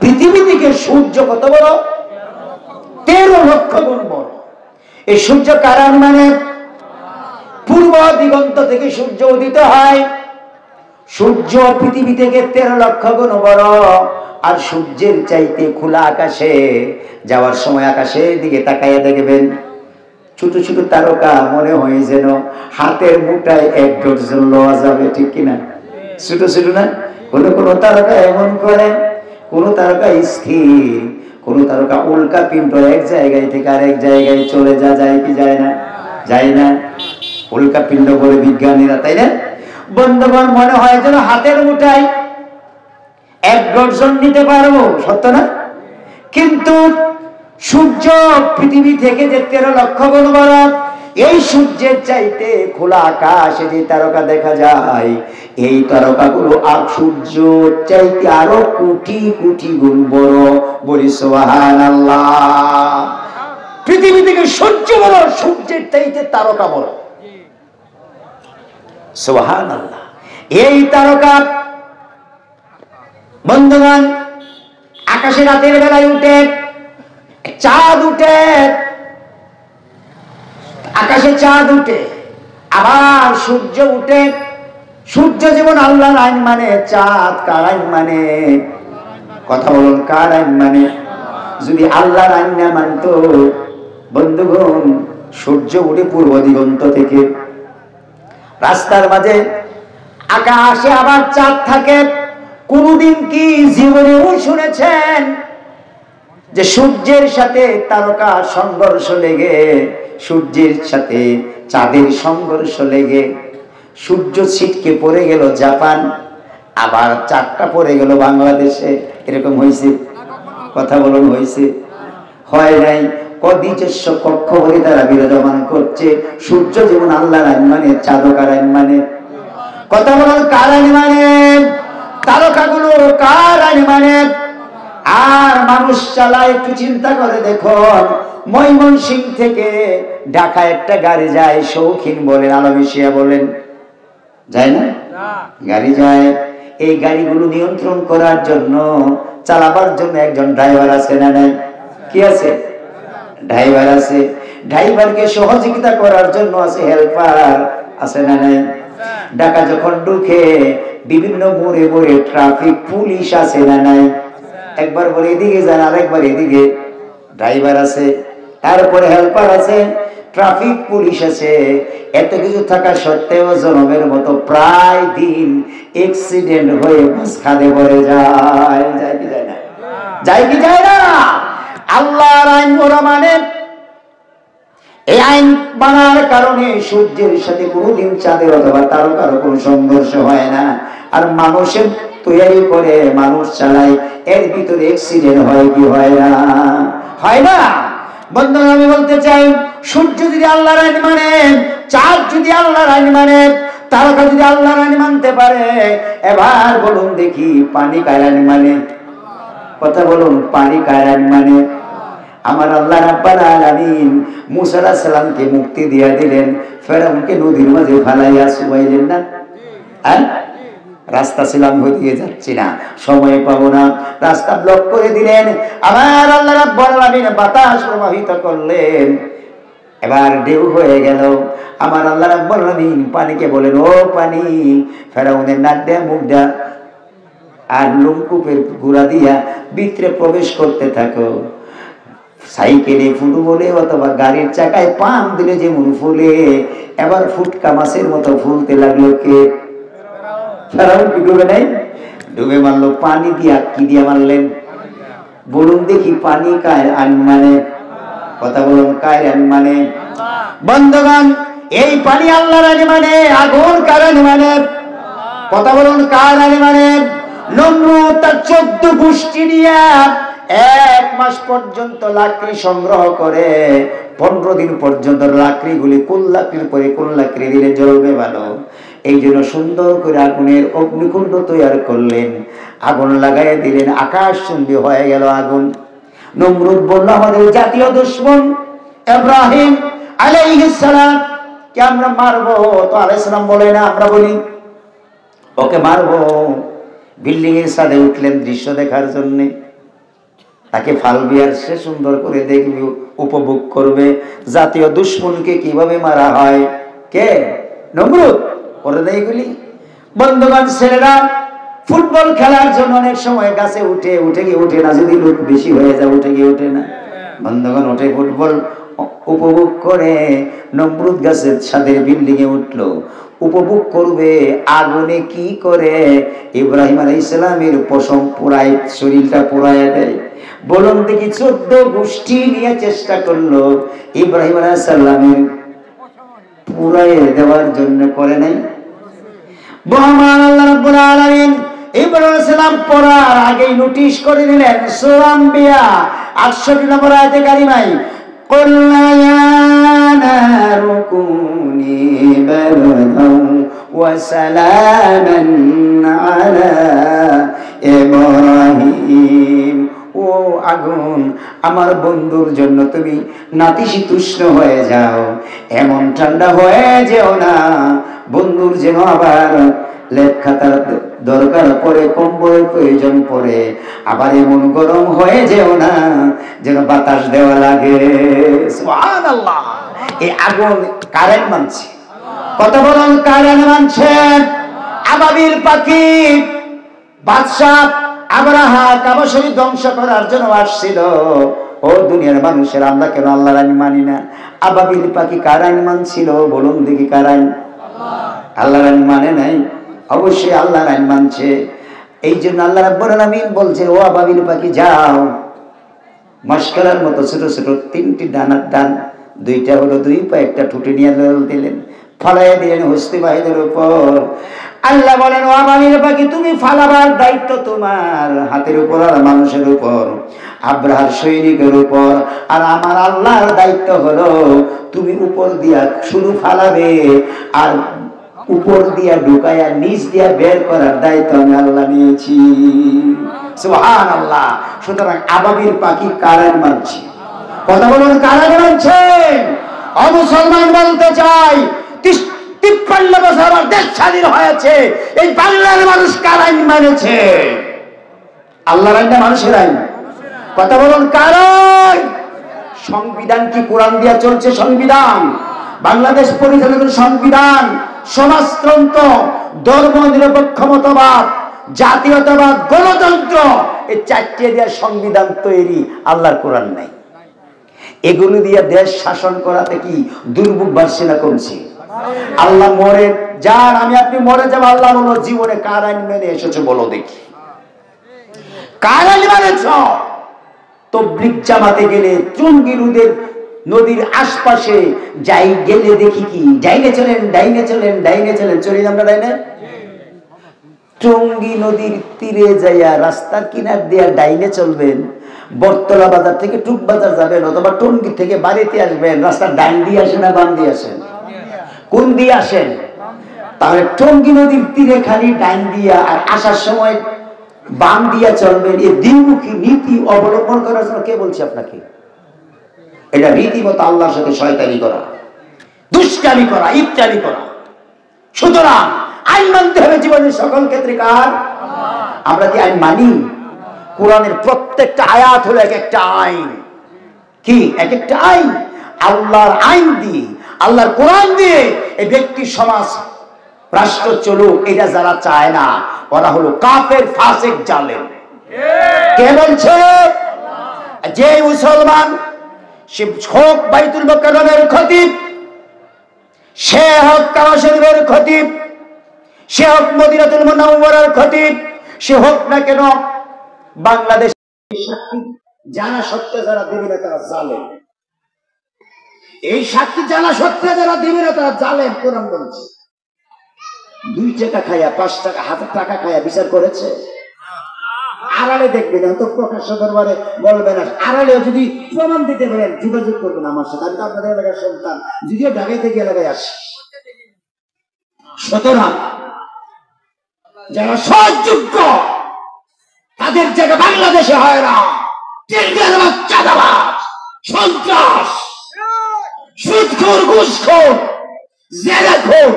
পৃথিবী থেকে সূর্য কত বড়? 13 লক্ষ গুণ বড়। এই সূর্য কারণ মানে পূর্ব দিগন্ত থেকে সূর্য উদিত হয়। সূর্য পৃথিবী থেকে 13 লক্ষ গুণ বড়। আর সূর্যের চাইতে খোলা আকাশে যাওয়ার সময় আকাশের দিকে তাকাইয়া দেখবেন ছোট ছোট তারকা মনে হয় যেন হাতের মুঠায় 1 ডজন লওয়া যাবে, ঠিক কিনা? ছোট ছোট না? কোন কোন তারকা এমন করে, কোন তারকা স্থির, কোন তারকা উল্কা পিণ্ড এক জায়গায় থেকে আরেক জায়গায় চলে যায় কি যায় না? যায় না। উল্কা পিণ্ড বলে বিজ্ঞানীরা, তাই না? বন্ধুগণ, মনে হয় যেন হাতের মুঠায় 1 ডজন নিতে পারবো, সত্য না? কিন্তু সূর্য পৃথিবী থেকে যে 13 লক্ষ গুণ বড়, এই সূর্যের চাইতে খোলা আকাশে যে তারকা দেখা যায়, এই তারকাগুলো সূর্যের চাইতে আরো কোটি কোটি গুণ বড়। বলি সুবহানাল্লাহ। পৃথিবী থেকে সূর্য বড়, সূর্যের চাইতে তারকা বড়। সুবহানাল্লাহ। এই তারকা বন্ধুগণ, আকাশে রাতের বেলায় উঠে, চাঁদ উঠে, আকাশে চাঁদ উঠে, আবার সূর্য উঠে। সূর্য যেমন আল্লাহর আইন মানে, চাঁদ কার আইন মানে? কথা বলুন, কার আইন মানে? যদি আল্লাহর আইন না মানত বন্ধুগণ, সূর্য উঠে পূর্ব দিগন্ত থেকে, রাস্তার মাঝে আকাশে আবার চাঁদ থাকে। কোনদিন কি জীবনেও শুনেছেন যে সূর্যের সাথে তারকা সংঘর্ষ লেগে, সূর্যের সাথে চাঁদের সংঘর্ষ লেগে সূর্য ছিটকে পড়ে গেল জাপান, আবার চাঁদটা পড়ে গেল বাংলাদেশে? এরকম হয়েছে? কথা বলুন, হয়েছে? হয় নাই। নিজস্ব কক্ষ ভরে তারা বিরাজমান করছে। সূর্য যেমন আল্লাহর আইন মানে, চাঁদও কার আইন মানে? কথা বলুন, কার আইন মানে? তারকাগুলো কার আইন মানে? আর মানুষ চালায়, একটু চিন্তা করে দেখুন, ময়মনসিংহ থেকে ঢাকা একটা গাড়ি যায়, শৌখিন বলেন, আলমেশিয়া বলেন, যায় না? গাড়ি যায়। এই গাড়িগুলো নিয়ন্ত্রণ করার জন্য, চালাবার জন্য একজন ড্রাইভার আছে না নাই? কি আছে? ড্রাইভার আছে। ড্রাইভারকে সহযোগিতা করার জন্য আছে হেল্পার, আছে না নাই? ঢাকা যখন ঢুকে বিভিন্ন মোড়ে মোড়ে ট্রাফিক পুলিশ আছে না নাই? একবার বলে এদিকে যান, আরেকবার এদিকে। ড্রাইভার আছে, তারপরে হেল্পার আছে, ট্রাফিক পুলিশ আছে। এত কিছু থাকা সত্ত্বেও জনমের মতো প্রায় দিন অ্যাক্সিডেন্ট হয়ে বাস খাদে পড়ে যায়। যায় কি যায় না? যায় কি যায় না? আল্লাহর আইন ওরা মানে। এই আইন মানার কারণে সূর্যের সাথে কোনোদিন চাঁদের অথবা তারকার কোনো সংঘর্ষ হয় না। আর মানুষের তৈরি করে, মানুষ চালায়, এর ভিতরে অ্যাক্সিডেন্ট হয় কি হয় না? হয় না। বন্ধুরা, আমি বলতে চাই, সূর্য যদি আল্লাহর আইন মানে, চাঁদ যদি আল্লাহর আইন মানে, তারকা যদি আল্লাহর আইন মানতে পারে, এবার বলুন দেখি পানি কার আইন মানে? কথা বলুন, পানি কার আইন মানে? আমার আল্লাহ রাব্বুল আলামিন মুসা আলাইহিস সালামকে মুক্তি দিয়া দিলেন, ফেরাউনকে নদীর মাঝে ফালাইয়া চুবাইলেন না? রাস্তা ছিলাম, হয়ে যাচ্ছি না, সময় পাবো না, রাস্তা ব্লক করে দিলেন। আমার আল্লাহ রাব্বুল আলামিন বাতাস প্রবাহিত করলেন, এবার ঢেউ হয়ে গেল। আমার আল্লাহ রাব্বুল আলামিন পানিকে বলেন, ও পানি, ফেরাউনের নাক দিয়ে মুখ দিয়া আর লোমকূপের গুড়া দিয়া ভিতরে প্রবেশ করতে থাকো। সাইকেলে ফুটু বলে অথবা গাড়ির চাকায় পাম দিলে যেমন ফুলে, এবার ফুটকা মাছের মতো ফুলতে লাগলো। কে? ফেরাউন কি ডুবে নাই? ডুবে মারলো। পানি দিয়া, কি দিয়া মারলেন? বলুন দেখি, পানি কার আইন মানে? কথা বলুন, কার আইন মানে? বন্ধুগণ, এই পানি আল্লাহর আইন মানে। আগুন কার আইন মানে? কথা বলুন, কার আইন মানে? নমরুদ তার 14 গোষ্ঠী নিয়ে 1 মাস পর্যন্ত লাকড়ি সংগ্রহ করে 15 দিন পর্যন্ত লাকড়িগুলি কোন লাকড়ির পরে কোন লাকড়ি দিলে জ্বলবে ভালো, এই জন্য সুন্দর করে আগুনের অগ্নিকুণ্ড তৈরি করলেন, আগুন লাগাই দিলেন, আকাশচুম্বী হয়ে গেল আগুন। নমরুদ বলল, আমাদের জাতীয় দুশমন ইব্রাহিম আলাইহিস সালাম কে আমরা মারবো, তো আলাইহিস সালাম বলে না, আমরা বলি ওকে মারবো। বিল্ডিং এর ছাদে উঠলেন দৃশ্য দেখার জন্য, তাকে ফালবি আর সে সুন্দর করে দেখবে, উপভোগ করবে জাতীয় দুশমনকে কিভাবে মারা হয়। কে? নমরুদ করে দেয় এগুলি। বন্ধুগণ, ছেলেরা ফুটবল খেলার জন্য অনেক সময় গাছে উঠে না, যদি লোক বেশি হয়ে যায় উঠে না। বন্ধুগণ, উঠে ফুটবল উপভোগ করে নমরুদ গাছের ছাদের বিল্ডিং এ উঠলো, উপভোগ করবে। আগুনে কি করে ইব্রাহিম আলাইহিস সালামের পশম পুরায়, শরীরটা পুরায় দেয়। বলুন দেখি, 14 গোষ্ঠী নিয়ে চেষ্টা করলো ইব্রাহিম আলাইহিস সালামের পুরায় দেওয়ার জন্য, করে নাই? মহান আল্লাহ রাব্বুল আলামিন ইব্রাহিম আলাইহিস সালাম পড়ার আগেই নোটিশ করে দিলেন। সূরা আম্বিয়া 68 নম্বর আয়াতে কারিমায়, কুল্লা ইয়া নারু কুনি বারদান ওয়া সালামান আলা ইব্রাহিম। ও আগুন, আমার বন্ধুর জন্য তুমি নাতিশীতোষ্ণ হয়ে যাও, এমন ঠান্ডা হয়ে যেও না বন্ধুর যেন আবার লেপ খাতার দরকার পড়ে, কম্বলের প্রয়োজন পড়ে, আবার এমন গরম হয়ে যেও না যেন বাতাস দেওয়া লাগে। সুবহানাল্লাহ। এই আগুন কারেন্ট মানছে, কত বড় কারেন্ট মানছে। আবাবিল পাখি বাদশা আবরাহা কাবা শরীফ ধ্বংস করার জন্য আসছিল। ও দুনিয়ার মানুষের, আমরা কেন আল্লাহর আইন মানি না? আবাবিল পাখি কার আইন মানছিল? বলুন দেখি, কার আইন? আল্লাহর আইন মানে নাই? অবশ্যই আল্লাহর আইন মানছে। এই জন্য আল্লাহ রাব্বুল আলামিন বলছে, ও আবাবিল পাখি যাও, মশকালার মতো ছোট ছোট 3টি ডানার ডান, 2টা হলো 2 পা, একটা ঠুটে নিয়ে দিলেন, ফালাইয়া দিলেন হস্তি বাহিনীর উপর। আল্লাহ বলেন, ও আবাবিল পাখি, তুমি ফালাবার দায়িত্ব তোমার হাতের উপর আর মানুষের উপর, আব্রাহার সৈনিকের উপর। আর আমার আল্লাহর দায়িত্ব হলো তুমি উপর দিয়া শুরু ফালাবে, আর উপর দিয়া ঢুকায়া নিচ দিয়া বের করার দায়িত্ব আমি আল্লাহ নিয়েছি। সুবহানাল্লাহ। সুতরাং আবাবিল পাখি কারেন্ট মানছে, কথা বলুন, কারেন্ট মানছে। অমুসলমান বলতে চাই, 53 বছর আমার দেশ স্বাধীন হয়েছে, এই বাংলার মানুষ কার আইন মানেছে? আল্লাহর আইন না মানুষের আইন? কথা বলুন, কার আইন? সংবিধান কি কোরআন দিয়া চলছে? সংবিধান, বাংলাদেশ পরিচালিত সংবিধান, সমাজতন্ত্র, ধর্ম নিরপেক্ষ মতবাদ, জাতীয়তাবাদ, গণতন্ত্র, এই 4টে দিয়ে সংবিধান তৈরি, আল্লাহর কোরআন নাই। এগুলো দিয়ে দেশ শাসন করাতে কি দুর্ভোগ বাড়ছে না কমছে? আল্লাহ মরে যান, আমি আপনি মরে যাব, আল্লাহ বলো জীবনে কার আইন মেনে এসেছো বলো দেখি, কার আইন মেনেছ? তবলিগ জামাতে গেলে টঙ্গী নদীর আশপাশে যাই, গেলে দেখি কি ডাইনে চলেন, ডাইনে চলেন, ডাইনে চলেন, চলি আমরা ডাইনে। টঙ্গী নদীর তীরে যাইয়া রাস্তার কিনার দিয়া ডাইনে চলবেন, বটতলা বাজার থেকে টুক বাজার যাবেন, অথবা টঙ্গী থেকে বাড়িতে আসবেন, রাস্তার ডাইন দিয়ে আসেন না বাম দিয়ে আসেন? কোন দিয়ে আসেন? তাহলে টঙ্গী নদীর তীরে খালি ডাইন দিয়া, আর আসার সময় বাম দিয়া চলবেন। এই দ্বিমুখী নীতি অবলম্বন করার জন্য কে বলছে আপনাকে? এটা রীতিমতো আল্লাহর সাথে শয়তানি করা, দুষ্টামি করা, ইফতারি করা। সুতরাং আইন মানতে হবে জীবনের সকল ক্ষেত্রে। কার? আমরা কি আইন মানি? কোরআনের প্রত্যেকটা আয়াত হলো এক একটা আইন। কি এক একটা আইন? আল্লাহর আইন দিয়ে, আল্লাহর কোরআন দিয়ে এই ব্যক্তি, সমাজ, রাষ্ট্র চলুক, এটা যারা চায় না ওরা হলো কাফের, ফাসিক, জালেম। কে বলছে? যে মুসলমান, সে হোক বাইতুল মুকাররমের খতিব, সে হোক কাবা শরীফের খতিব, সে হোক মদিনাতুল মুনাওয়ারার খতিব, সে হোক না কেন বাংলাদেশ, জানা সত্ত্বে যারা দিবে না তারা জালেম। এই সাক্ষী জানা সত্ত্বে যারা দিবে না তারা জালেম। কোরআন বলছে 2 টাকা খায়া, 5 টাকা, 1000 টাকা খায়া বিচার করেছে? আড়ালে দেখবে না তো, প্রকাশ্য দরবারে বলবে না। আড়ালে যদি প্রমাণ দিতে পারেন যোগাযোগ করবেন আমার সাথে, আমি তো আপনাদের এলাকার সন্তান, যদিও ঢাকায় থেকে এলাকায় আসি। সুতরাং যারা সহযোগ্য তাদের জায়গা বাংলাদেশে হয় না। চাঁদাবাজ, সন্ত্রাস, সুদখোর, ঘুষখোর, জেলাখোর,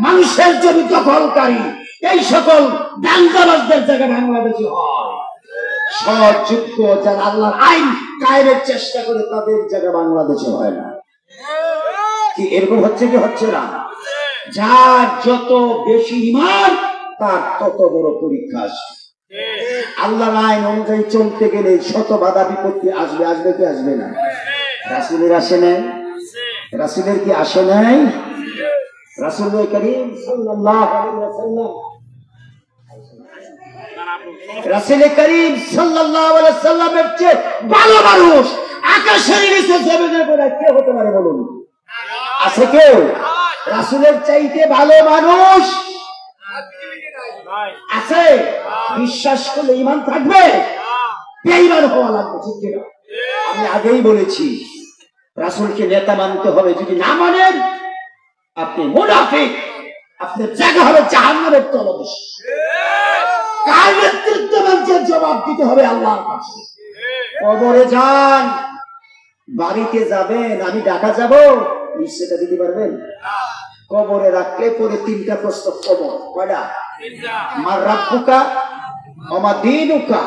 মানুষের জমি দখলকারী, এই সকল দাঙ্গাবাজদের জায়গা বাংলাদেশে হয়। সহযোগ্য যারা আল্লাহর আইন কায়েমের চেষ্টা করে তাদের জায়গা বাংলাদেশে হয় না। কি এরকম হচ্ছে কি হচ্ছে না? যার যত বেশি ঈমান তার তত বড় পরীক্ষা আসবে। আল্লাহর আইন অনুযায়ী চলতে গেলে শত বাধা বিপত্তি আসবে। আসবে কি আসবে না? রাসূলের আসে নাই? রাসূলের কি আসে নাই? রাসূল করিম সাল্লাল্লাহু আলাইহি ওয়াসাল্লাম, রাসূল করিম সাল্লাল্লাহু আলাইহি ওয়াসাল্লামের চেয়ে ভালো মানুষ আকাশের নিচে জমিনের উপরে কে হতে পারে বলুন? আছে কেউ? রাসূলের চাইতে ভালো মানুষ আছে? বিশ্বাস করলে ঈমান থাকবে, বেঈমান হওয়া লাগবে, ঠিক কিনা? আমি আগেই বলেছি রাসূলকে নেতা মানতে হবে। যদি না মানেন আপনি মুনাফিক, আপনার জায়গা হবে জাহান্নামের তলদেশে। কার নেতৃত্ব মানছেন জবাব দিতে হবে আল্লাহর কাছে। কবরে যান, বাড়িতে যাবেন, আমি ঢাকা যাব, নিশ্চয়তা দিতে পারবেন? কবরে রাখলে পরে তিনটা প্রশ্ন কবর। কয়টা? আমার রাব্বুকা, আমার দীনুকা,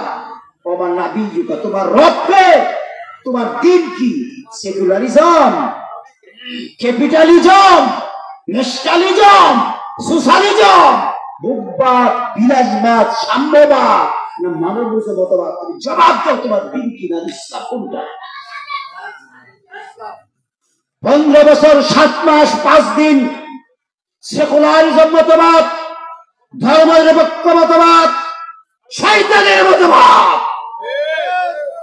আমার নাবিয়ুকা। তোমার রব কে? তোমার দিন কি? সেকুলারিজম, ক্যাপিটালিজম, ন্যাশনালিজম, সোশ্যালিজম, বুকবাদ, বিলাসবাদ, সাম্যবাদ না মানবরূপে মতবাদ? তুমি জবাব দাও, তোমার দিন কি না ইসলাম কোনটা? 15 বছর 7 মাস 5 দিন সেকুলারিজম মতবাদ, ধর্মনিরপেক্ষ মতবাদ, শয়তানের মতবাদ।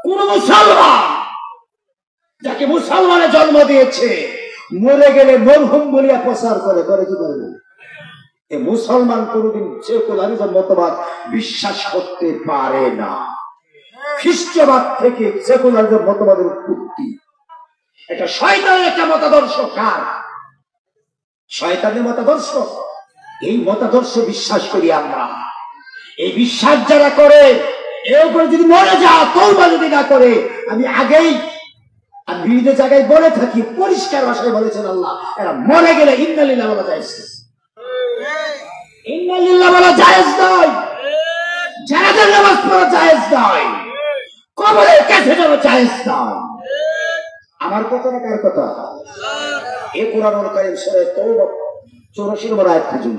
কোন মুসলমান যাকে মুসলমানে জন্ম দিয়েছে মরে গেলে মরহুম বলিয়া প্রচার করে কি করে না? এ মুসলমান কোনদিন সেকুলারিজম মতবাদ বিশ্বাস করতে পারে না। খ্রিস্টবাদ থেকে সেকুলারিজম মতবাদের উৎপত্তি। এটা শয়তানের একটা মতাদর্শ। কার? শয়তানের মতাদর্শ। এই মতাদর্শ বিশ্বাস করি আমরা। এই বিশ্বাস যারা করে এর উপরে যদি মরে যা, তওবা যদি না করে, আমি আগেই আর বিভিন্ন জায়গায় বলে থাকি, পরিষ্কার ভাষায় বলেছেন আল্লাহ, এরা মরে গেলে ইন্না লিল্লাহি বলা জায়েজ, ইন্না লিল্লাহি বলা জায়েজ নয়, জানাজার নামাজ পড়া জায়েজ নয়, কবরের কাছে যাওয়া জায়েজ নয়। আমার কথা না কার কথা? এই কোরআনুল কারীম সূরা তাওবা 84 নম্বর আয়াত খুঁজুন।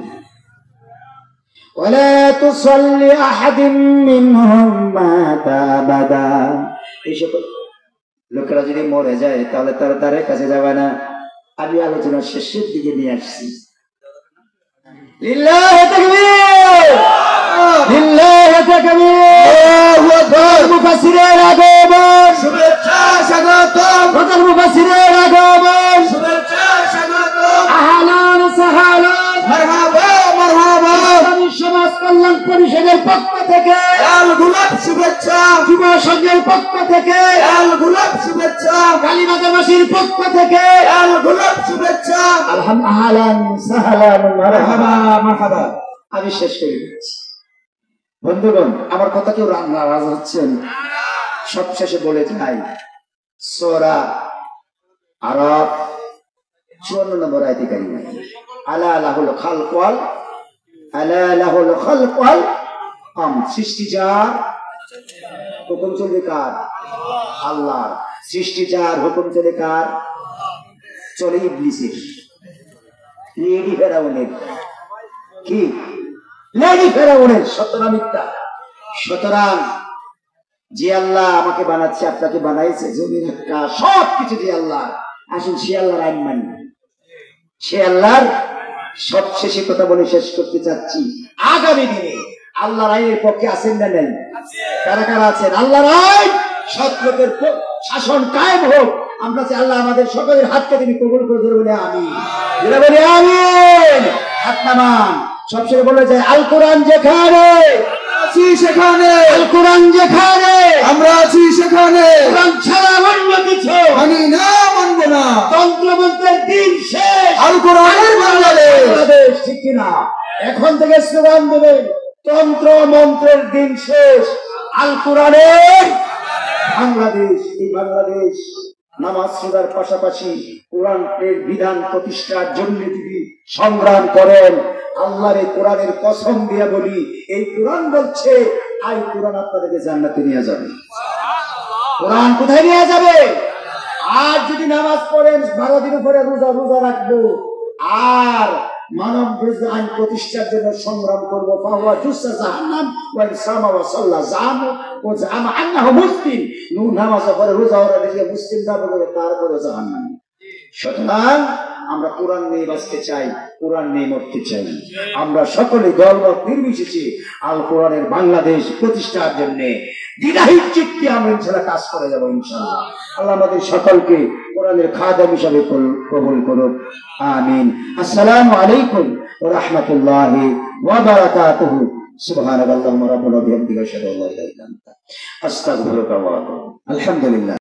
ওয়ালা তুসাল্লি আহাদিন মিনহুম মাতা আবাদা। এই সকল লোকেরা যদি মরে যায় তাহলে তারা তার কাছে যাবে না। আমি আলোচনা শেষের দিকে নিয়ে আসছি। লিল্লাহি তাকবীর, লিল্লাহি তাকবীর। আল্লাহু আকবার। মুফাসসিরের আগমন, শুভেচ্ছা স্বাগতম। প্রধান মুফাসসিরের আগমন, শুভেচ্ছা স্বাগতম। আহলান সাহালান, মারহাবা মারহাবা। সমাজ কল্যাণ পরিষদের পক্ষ থেকে লাল গোলাপ শুভেচ্ছা, যুব সংঘের পক্ষ থেকে লাল গোলাপ শুভেচ্ছা, কালীবাজারবাসীর পক্ষ থেকে লাল গোলাপ শুভেচ্ছা। আহলান সাহালান, মারহাবা মারহাবা। আমি শেষ করে দিচ্ছি বন্ধুগণ। আমার কথা কেউ নারাজ হচ্ছেন? সবশেষে বলে যাই, সূরা আরাফ 54 নম্বর আয়াতে কারিমা, আলা লাহুল খালক ওয়াল আলা লাহুল খালক ওয়াল আমর। সৃষ্টি যার, হুকুম চলবে কার? আল্লাহর। সৃষ্টি যার, হুকুম চলে কার? চলে ইবলিসের, লেডি ফেরাউনের। কি লেডি ফেরাউনের? সত্য না মিথ্যা? সুতরাং যে আল্লাহ আমাকে বানাচ্ছে, আপনাকে বানাইছে, জমির আকাশ সবকিছু যে আল্লাহ, আসুন সে আল্লাহর আইন মানি, সে আল্লাহর। সবশেষে কথা বলে শেষ করতে চাচ্ছি, আগামী দিনে আল্লাহর আইনের পক্ষে আছেন না নেই? কারা কারা আছেন? আল্লাহর আইন, সৎ লোকের শাসন কায়েম হোক। আমরা চাই আল্লাহ আমাদের সকলের হাতকে তিনি কবুল করে দেবে বলে আমিন। যেটা বলি আমিন। হাত নামান। সবশেষে বলে যায়, আল কোরআন যেখানে আছি সেখানে, আল কোরআন যেখানে, আমরা আছি সেখানে, কোরআন ছাড়া অন্য কিছু মানি না, মানব না। তন্ত্রমন্ত্রের দিন শেষ, আল কোরআনের বাংলাদেশ। বাংলাদেশ, ঠিক কিনা? এখন থেকে স্লোগান দেবেন, তন্ত্র মন্ত্রের দিন শেষ, আল কোরআনের বাংলাদেশ। এই বাংলাদেশ নামাজ রোজার পাশাপাশি কোরআনের বিধান প্রতিষ্ঠার জন্য তিনি সংগ্রাম করেন। আল্লাহর এই কোরআনের কসম দিয়ে বলি, এই কোরআন বলছে আই কোরআন আপনাদেরকে জান্নাতে নিয়ে যাবে। কোরআন কোথায় নিয়ে যাবে? আর যদি নামাজ পড়েন 12 দিন পরে রোজা রাখবো আর মানব বিরোধী আইন প্রতিষ্ঠার জন্য সংগ্রাম করবো, ফাহুয়া জুসা জাহান্নাম ওয়া ইনসামা ওয়া সাল্লা জামু ও জামা আন্নাহু মুসলিম, নামাজ পড়ে রোজা রেখে মুসলিম যাবে বলে তারপরে জাহান্নাম। সুতরাং আমরা কোরআন নিয়ে বাঁচতে চাই, কোরআন নিয়ে মরতে চাই। আমরা সকলে দলমত নির্বিশেষে আল কোরআনের বাংলাদেশ প্রতিষ্ঠার জন্য দ্বিধাহীন চিত্তে আমরা ইনশাআল্লাহ কাজ করে যাবো ইনশাআল্লাহ। আল্লাহ আমাদের সকলকে কোরআনের খাদেম হিসাবে কবুল করুন, আমিন। আসসালামু আলাইকুম ওয়া রাহমাতুল্লাহি ওয়া বারাকাতুহু। সুবহানাল্লাহি ওয়া বিহামদিহি আশহাদু আল্লা ইলাহা ইল্লা আনতা আস্তাগফিরুকা ওয়া আতুবু ইলাইক। আলহামদুলিল্লাহ।